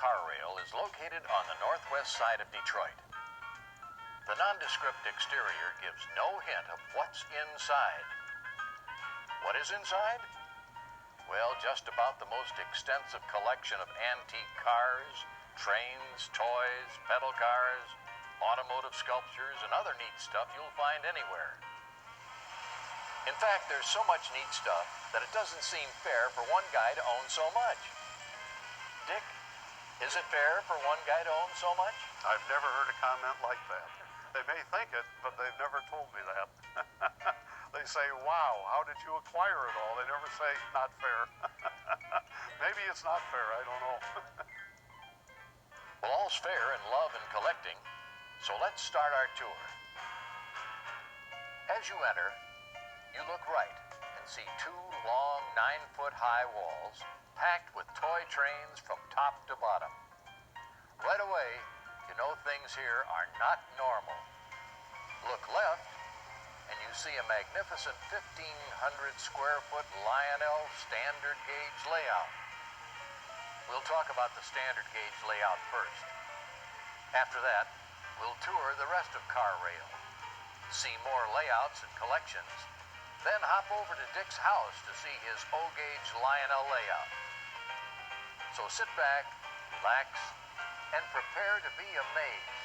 car rail is located on the northwest side of Detroit. The nondescript exterior gives no hint of what's inside. What is inside? Well, just about the most extensive collection of antique cars, trains, toys, pedal cars, automotive sculptures, and other neat stuff you'll find anywhere. In fact, there's so much neat stuff that it doesn't seem fair for one guy to own so much. Dick, is it fair for one guy to own so much? I've never heard a comment like that. They may think it, but they've never told me that. They say, wow, how did you acquire it all? They never say, not fair. Maybe it's not fair, I don't know. Well, all's fair in love and collecting, so let's start our tour. As you enter, you look right and see two long 9-foot-high walls packed with toy trains from top to bottom. Right away, you know things here are not normal. Look left, and you see a magnificent 1,500 square foot Lionel standard gauge layout. We'll talk about the standard gauge layout first. After that, we'll tour the rest of Car Rail, see more layouts and collections, then hop over to Dick's house to see his O-gauge Lionel layout. So sit back, relax, and prepare to be amazed.